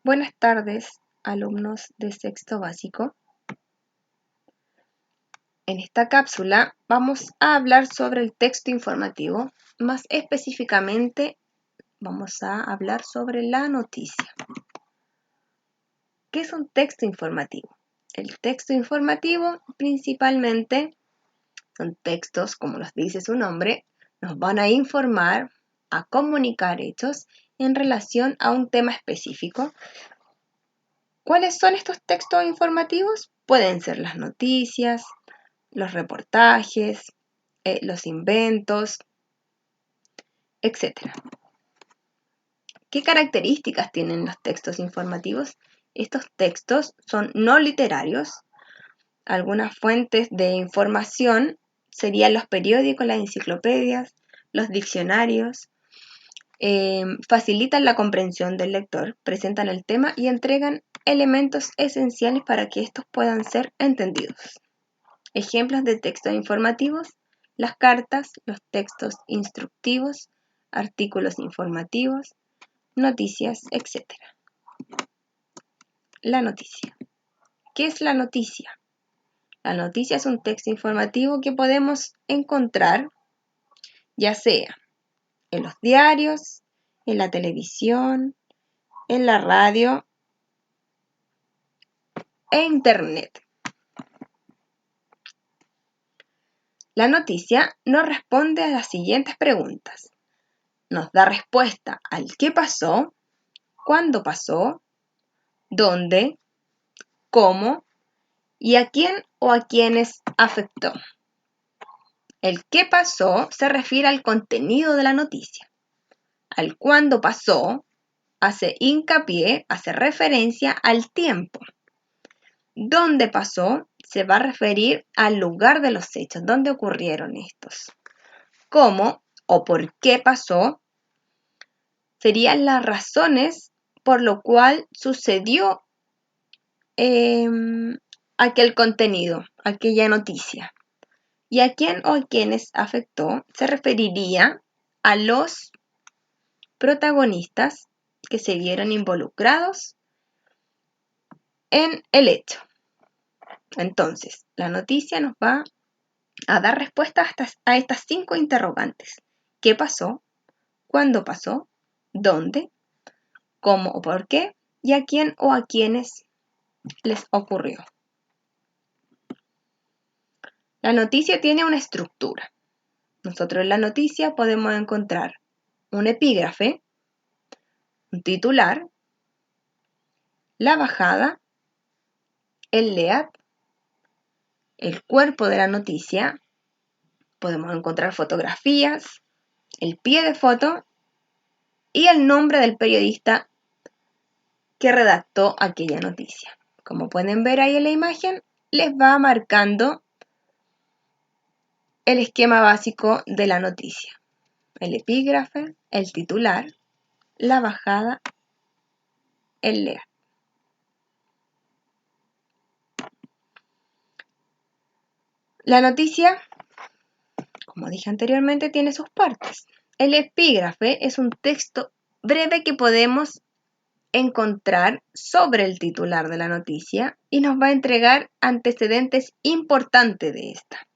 Buenas tardes, alumnos de sexto básico. En esta cápsula vamos a hablar sobre el texto informativo. Más específicamente, vamos a hablar sobre la noticia. ¿Qué es un texto informativo? El texto informativo principalmente son textos, como los dice su nombre, nos van a informar, a comunicar hechos en relación a un tema específico. ¿Cuáles son estos textos informativos? Pueden ser las noticias, los reportajes, los inventos, etc. ¿Qué características tienen los textos informativos? Estos textos son no literarios. Algunas fuentes de información serían los periódicos, las enciclopedias, los diccionarios. Facilitan la comprensión del lector, presentan el tema y entregan elementos esenciales para que estos puedan ser entendidos. Ejemplos de textos informativos: las cartas, los textos instructivos, artículos informativos, noticias, etc. La noticia. ¿Qué es la noticia? La noticia es un texto informativo que podemos encontrar ya sea en los diarios, en la televisión, en la radio e internet. La noticia nos responde a las siguientes preguntas. Nos da respuesta al qué pasó, cuándo pasó, dónde, cómo y a quién o a quiénes afectó. El qué pasó se refiere al contenido de la noticia. Al cuándo pasó hace hincapié, hace referencia al tiempo. Dónde pasó se va a referir al lugar de los hechos, dónde ocurrieron estos. Cómo o por qué pasó serían las razones por lo cual sucedió aquel contenido, aquella noticia. Y a quién o a quienes afectó se referiría a los protagonistas que se vieron involucrados en el hecho. Entonces, la noticia nos va a dar respuesta a estas 5 interrogantes. ¿Qué pasó? ¿Cuándo pasó? ¿Dónde? ¿Cómo o por qué? ¿Y a quién o a quiénes les ocurrió? La noticia tiene una estructura. Nosotros en la noticia podemos encontrar un epígrafe, un titular, la bajada, el lead, el cuerpo de la noticia, podemos encontrar fotografías, el pie de foto y el nombre del periodista que redactó aquella noticia. Como pueden ver ahí en la imagen, les va marcando el esquema básico de la noticia. El epígrafe, el titular, la bajada, el lead. La noticia, como dije anteriormente, tiene sus partes. El epígrafe es un texto breve que podemos encontrar sobre el titular de la noticia y nos va a entregar antecedentes importantes de esta.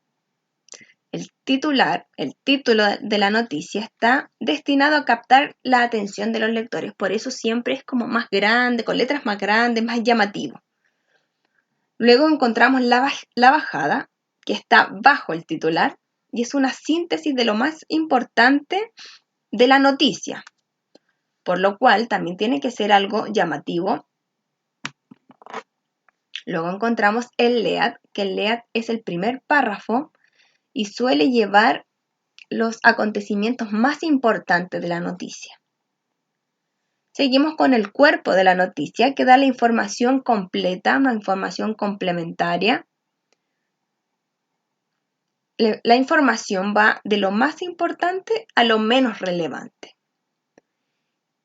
El titular, el título de la noticia está destinado a captar la atención de los lectores, por eso siempre es como más grande, con letras más grandes, más llamativo. Luego encontramos la bajada, que está bajo el titular y es una síntesis de lo más importante de la noticia, por lo cual también tiene que ser algo llamativo. Luego encontramos el lead, que el lead es el primer párrafo y suele llevar los acontecimientos más importantes de la noticia. Seguimos con el cuerpo de la noticia, que da la información completa, una información complementaria. La información va de lo más importante a lo menos relevante.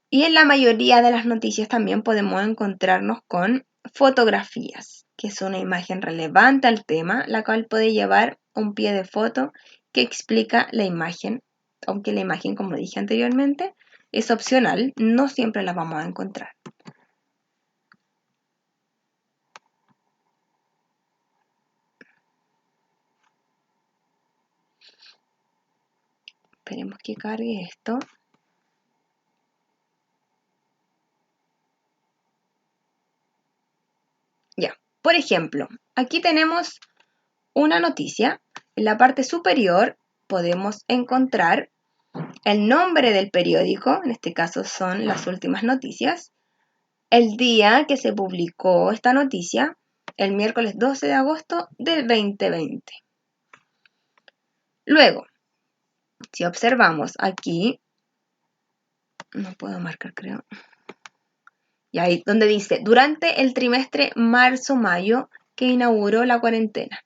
Y en la mayoría de las noticias también podemos encontrarnos con fotografías, que es una imagen relevante al tema, la cual puede llevar un pie de foto que explica la imagen, aunque la imagen, como dije anteriormente, es opcional, no siempre la vamos a encontrar. Esperemos que cargue esto. Ya, por ejemplo, aquí tenemos una noticia. En la parte superior podemos encontrar el nombre del periódico, en este caso son las últimas noticias, el día que se publicó esta noticia, el miércoles 12 de agosto del 2020. Luego, si observamos aquí, no puedo marcar, creo. Y ahí donde dice, durante el trimestre marzo-mayo que inauguró la cuarentena.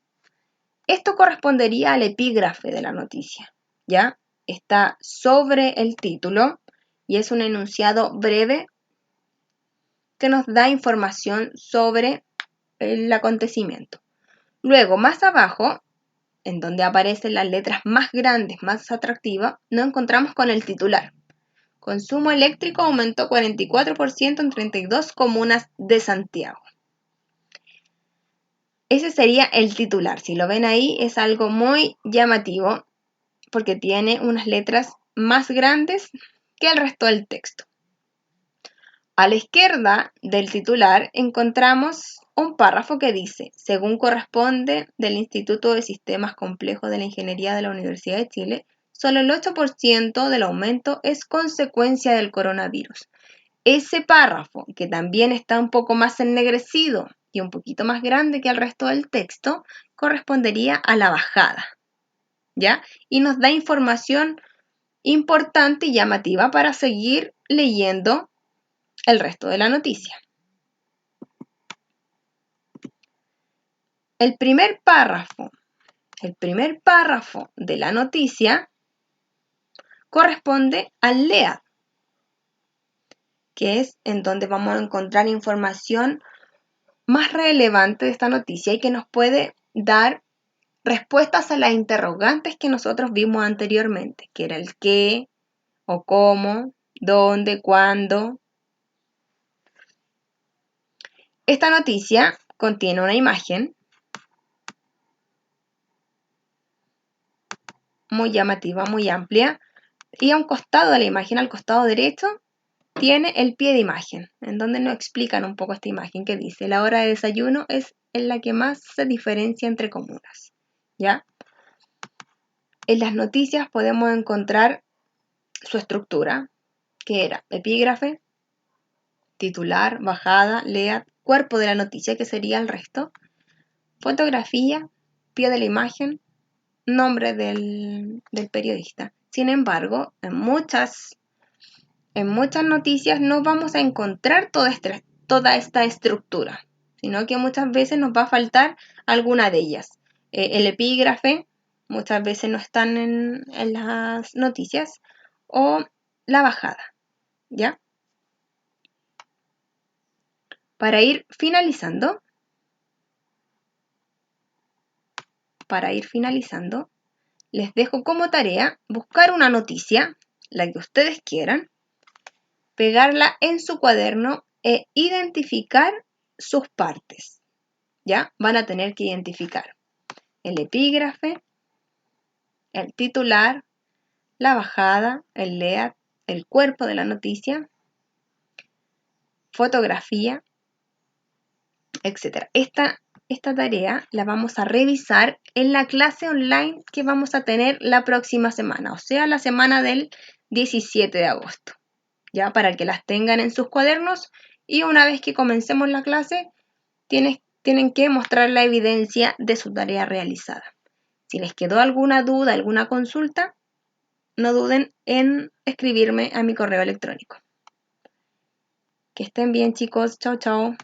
Esto correspondería al epígrafe de la noticia, ¿ya? Está sobre el título y es un enunciado breve que nos da información sobre el acontecimiento. Luego, más abajo, en donde aparecen las letras más grandes, más atractivas, nos encontramos con el titular. Consumo eléctrico aumentó 44% en 32 comunas de Santiago. Ese sería el titular. Si lo ven ahí, es algo muy llamativo porque tiene unas letras más grandes que el resto del texto. A la izquierda del titular encontramos un párrafo que dice, según corresponde del Instituto de Sistemas Complejos de la Ingeniería de la Universidad de Chile, solo el 8% del aumento es consecuencia del coronavirus. Ese párrafo, que también está un poco más ennegrecido y un poquito más grande que el resto del texto, correspondería a la bajada, ¿ya? Y nos da información importante y llamativa para seguir leyendo el resto de la noticia. El primer párrafo de la noticia corresponde al LEAD, que es en donde vamos a encontrar información más relevante de esta noticia y que nos puede dar respuestas a las interrogantes que nosotros vimos anteriormente, que era el qué o cómo, dónde, cuándo. Esta noticia contiene una imagen muy llamativa, muy amplia, y a un costado de la imagen, al costado derecho, tiene el pie de imagen, en donde nos explican un poco esta imagen que dice, la hora de desayuno es en la que más se diferencia entre comunas, ¿ya? En las noticias podemos encontrar su estructura, que era epígrafe, titular, bajada, lead, cuerpo de la noticia, que sería el resto, fotografía, pie de la imagen, nombre del periodista. Sin embargo, en muchas noticias no vamos a encontrar toda esta estructura, sino que muchas veces nos va a faltar alguna de ellas. El epígrafe muchas veces no están en las noticias o la bajada, ¿ya? Para ir finalizando, les dejo como tarea buscar una noticia, la que ustedes quieran, pegarla en su cuaderno e identificar sus partes, ¿ya? Van a tener que identificar el epígrafe, el titular, la bajada, el lead, el cuerpo de la noticia, fotografía, etc. Esta tarea la vamos a revisar en la clase online que vamos a tener la próxima semana, o sea, la semana del 17 de agosto, ya para que las tengan en sus cuadernos y una vez que comencemos la clase tienen que mostrar la evidencia de su tarea realizada. Si les quedó alguna duda, alguna consulta, no duden en escribirme a mi correo electrónico. Que estén bien, chicos. Chao, chao.